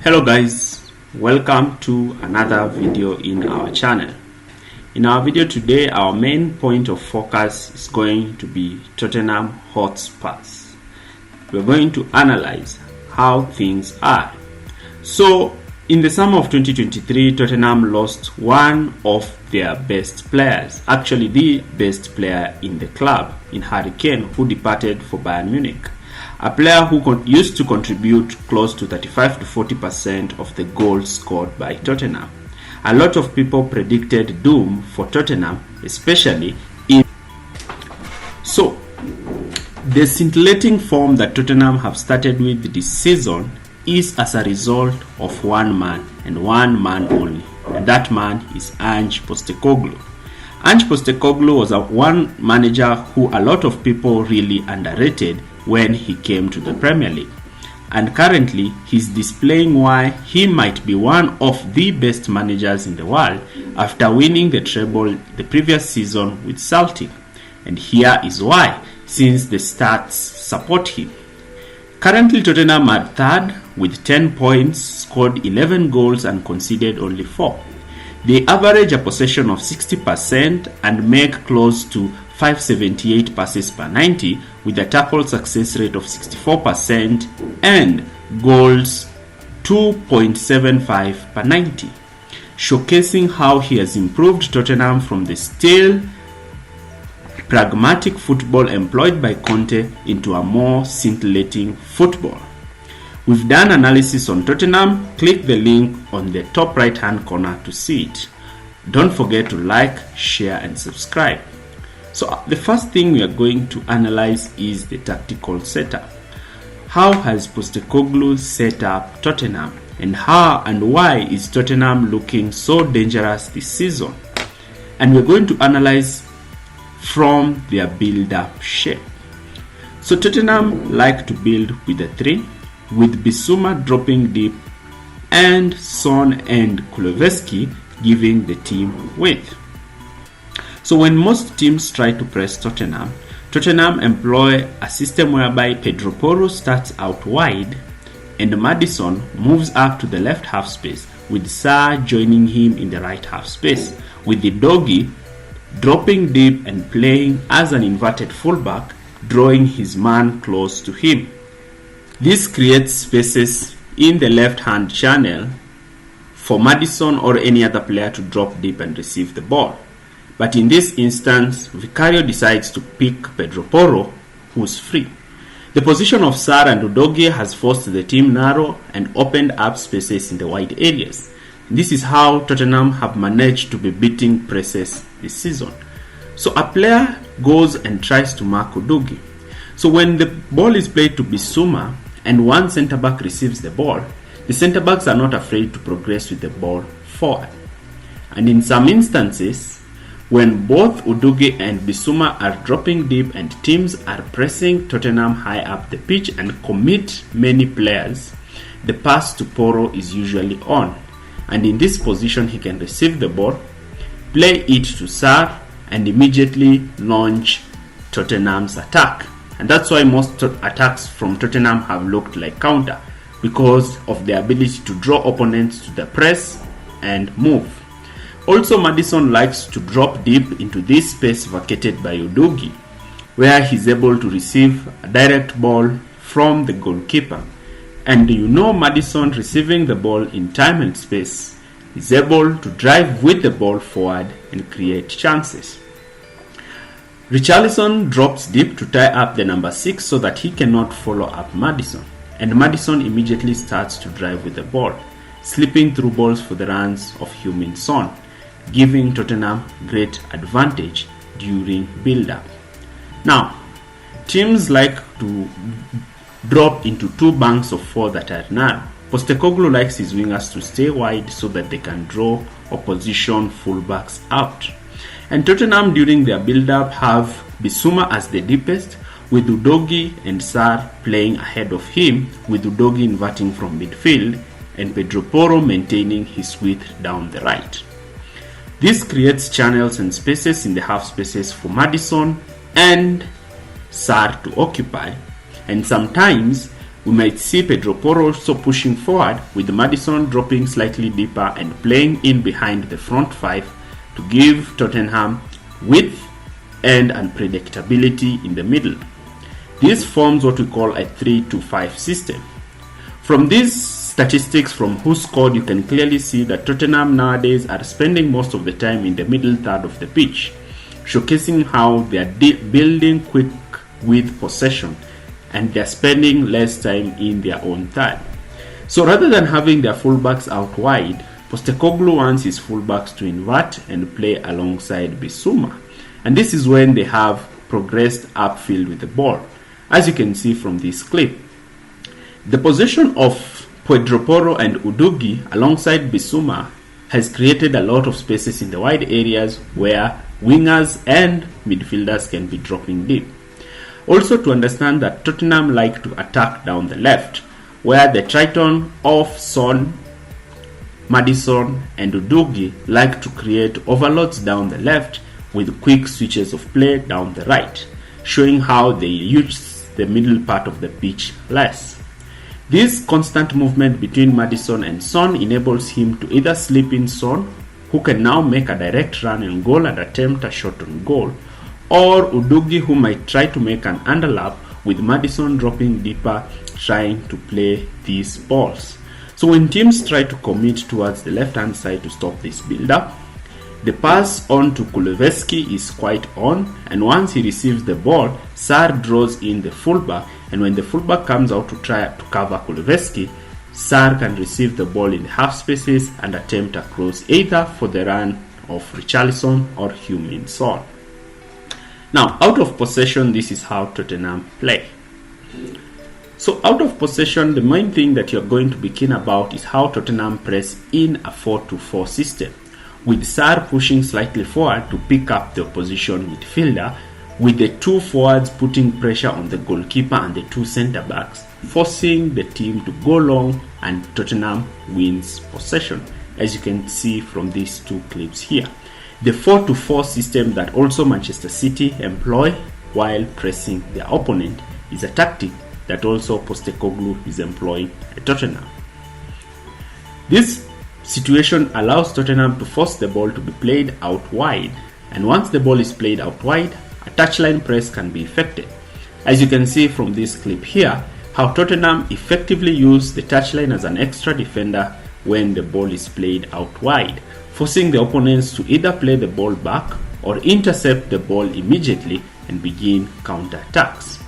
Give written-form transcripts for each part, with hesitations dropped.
Hello guys, welcome to another video in our channel. In our video today, our main point of focus is going to be Tottenham Hotspurs. We're going to analyze how things are. So, in the summer of 2023, Tottenham lost one of their best players, actually the best player in the club, in Harry Kane, who departed for Bayern Munich. A player who used to contribute close to 35 to 40% of the goals scored by Tottenham. A lot of people predicted doom for Tottenham, especially in... So, the scintillating form that Tottenham have started with this season is as a result of one man and one man only, and that man is Ange Postecoglou. Ange Postecoglou was one manager who a lot of people really underrated when he came to the Premier League, and currently he's displaying why he might be one of the best managers in the world after winning the treble the previous season with Celtic. And here is why, since the stats support him. Currently Tottenham are third with 10 points, scored 11 goals and conceded only 4. They average a possession of 60% and make close to 578 passes per 90 with a tackle success rate of 64% and goals 2.75 per 90, showcasing how he has improved Tottenham from the stale, pragmatic football employed by Conte into a more scintillating football. We've done analysis on Tottenham. Click the link on the top right hand corner to see it. Don't forget to like, share and subscribe. So the first thing we are going to analyze is the tactical setup. How has Postecoglou set up Tottenham, and how and why is Tottenham looking so dangerous this season? And we're going to analyze from their build-up shape. So Tottenham like to build with a 3, with Bissouma dropping deep and Son and Kulusevski giving the team width. So when most teams try to press Tottenham, Tottenham employ a system whereby Pedro Porro starts out wide and Maddison moves up to the left half space, with Sarr joining him in the right half space, with the doggy dropping deep and playing as an inverted fullback, drawing his man close to him. This creates spaces in the left-hand channel for Maddison or any other player to drop deep and receive the ball. But in this instance, Vicario decides to pick Pedro Porro, who's free. The position of Sarr and Udogie has forced the team narrow and opened up spaces in the wide areas. This is how Tottenham have managed to be beating presses this season. So a player goes and tries to mark Udogie. So when the ball is played to Bissouma and one centre-back receives the ball, the centre-backs are not afraid to progress with the ball forward. And in some instances, when both Udogie and Bissouma are dropping deep and teams are pressing Tottenham high up the pitch and commit many players, the pass to Porro is usually on. And in this position, he can receive the ball, play it to Sarr, and immediately launch Tottenham's attack. And that's why most attacks from Tottenham have looked like counter, because of the ability to draw opponents to the press and move. Also, Maddison likes to drop deep into this space vacated by Udogie, where he's able to receive a direct ball from the goalkeeper. And Maddison receiving the ball in time and space is able to drive with the ball forward and create chances. Richarlison drops deep to tie up the number 6 so that he cannot follow up Maddison. And Maddison immediately starts to drive with the ball, slipping through balls for the runs of Heung-min Son, giving Tottenham great advantage during build-up. Now, teams like to drop into 2 banks of 4 that are narrow. Postecoglou likes his wingers to stay wide so that they can draw opposition fullbacks out. And Tottenham during their build-up have Bissouma as the deepest, with Udogie and Sarr playing ahead of him, with Udogie inverting from midfield and Pedro Porro maintaining his width down the right. This creates channels and spaces in the half spaces for Maddison and Sarr to occupy, and sometimes We might see Pedro Porro also pushing forward, with Maddison dropping slightly deeper and playing in behind the front five to give Tottenham width and unpredictability in the middle. This forms what we call a 3-5 system. From these statistics from Who Scored, you can clearly see that Tottenham nowadays are spending most of the time in the middle third of the pitch, showcasing how they are building quick with possession and they are spending less time in their own third. So rather than having their fullbacks out wide, Postecoglou wants his fullbacks to invert and play alongside Bissouma. And this is when they have progressed upfield with the ball, as you can see from this clip. The possession of Pedro Porro and Udogie alongside Bissouma has created a lot of spaces in the wide areas where wingers and midfielders can be dropping deep. Also to understand that Tottenham like to attack down the left, where the Triton of Son, Maddison and Udogie like to create overloads down the left with quick switches of play down the right, showing how they use the middle part of the pitch less. This constant movement between Maddison and Son enables him to either slip in Son, who can now make a direct run and goal and attempt a shot on goal, or Udogie, who might try to make an underlap with Maddison dropping deeper trying to play these balls. So when teams try to commit towards the left hand side to stop this build up, the pass on to Kulusevski is quite on, and once he receives the ball, Sarr draws in the fullback, and when the fullback comes out to try to cover Kulusevski, Sarr can receive the ball in the half spaces and attempt a cross either for the run of Richarlison or Heung-min Son. Now, out of possession, this is how Tottenham play. So out of possession, the main thing that you're going to be keen about is how Tottenham press in a 4-4 system, with Sarr pushing slightly forward to pick up the opposition midfielder, with the two forwards putting pressure on the goalkeeper and the two centre backs, forcing the team to go long, and Tottenham wins possession, as you can see from these two clips here. The 4-4 system that also Manchester City employ while pressing their opponent is a tactic that also Postecoglou is employing at Tottenham. This situation allows Tottenham to force the ball to be played out wide, and once the ball is played out wide, a touchline press can be effected. As you can see from this clip here, how Tottenham effectively use the touchline as an extra defender when the ball is played out wide, forcing the opponents to either play the ball back or intercept the ball immediately and begin counter-attacks.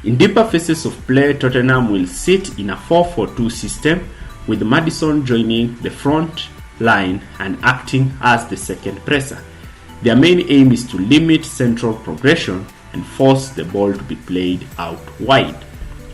In deeper phases of play, Tottenham will sit in a 4-4-2 system, with Maddison joining the front line and acting as the second presser. Their main aim is to limit central progression and force the ball to be played out wide.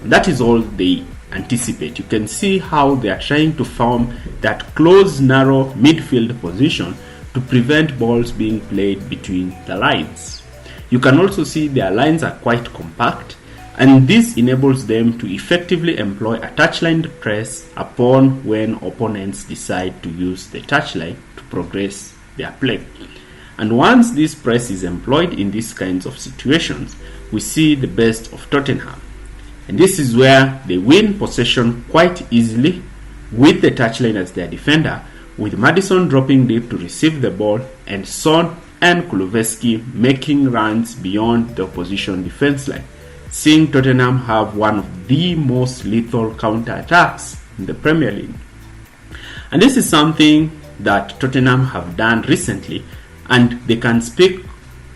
That is all they anticipate. You can see how they are trying to form that close, narrow midfield position to prevent balls being played between the lines. You can also see their lines are quite compact, and this enables them to effectively employ a touchline press upon when opponents decide to use the touchline to progress their play. And once this press is employed in these kinds of situations, we see the best of Tottenham. And this is where they win possession quite easily with the touchline as their defender, with Maddison dropping deep to receive the ball and Son and Kulusevski making runs beyond the opposition defense line, seeing Tottenham have one of the most lethal counter-attacks in the Premier League. And this is something that Tottenham have done recently, and they can speak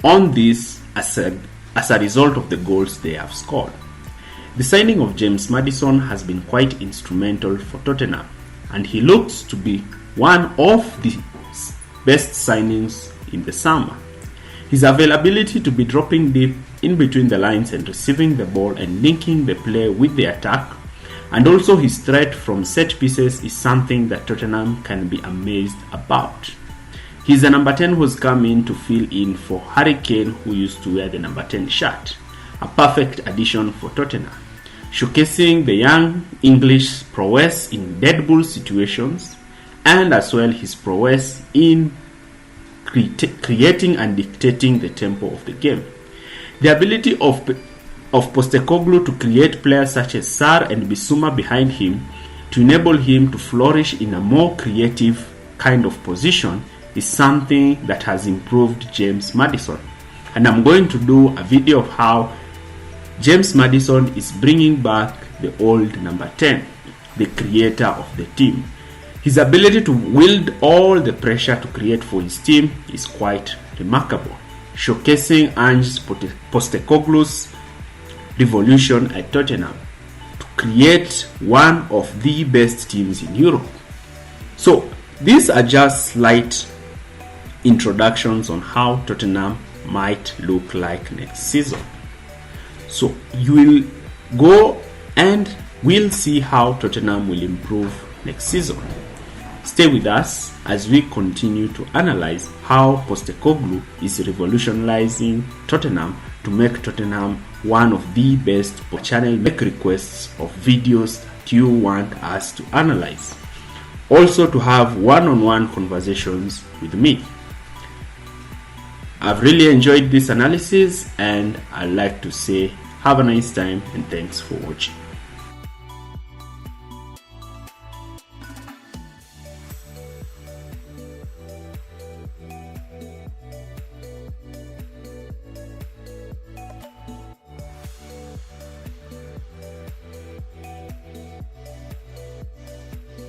on this as a result of the goals they have scored. The signing of James Maddison has been quite instrumental for Tottenham, and he looks to be one of the best signings in the summer. His availability to be dropping deep in between the lines and receiving the ball and linking the play with the attack, and also his threat from set pieces, is something that Tottenham can be amazed about. He's the number 10 who's come in to fill in for Harry Kane, who used to wear the number 10 shirt. A perfect addition for Tottenham, showcasing the young English prowess in dead ball situations, and as well his prowess in creating and dictating the tempo of the game. The ability of of Postecoglou to create players such as Sarr and Bissouma behind him to enable him to flourish in a more creative kind of position is something that has improved James Maddison. And I'm going to do a video of how James Maddison is bringing back the old number 10, the creator of the team. His ability to wield all the pressure to create for his team is quite remarkable, showcasing Ange Postecoglou's revolution at Tottenham to create one of the best teams in Europe. So these are just slight introductions on how Tottenham might look like next season. So you will go and we'll see how Tottenham will improve next season. Stay with us as we continue to analyze how Postecoglou is revolutionizing Tottenham to make Tottenham one of the best. Channel, make requests of videos that you want us to analyze. Also to have one-on-one conversations with me. I've really enjoyed this analysis and I'd like to say have a nice time and thanks for watching.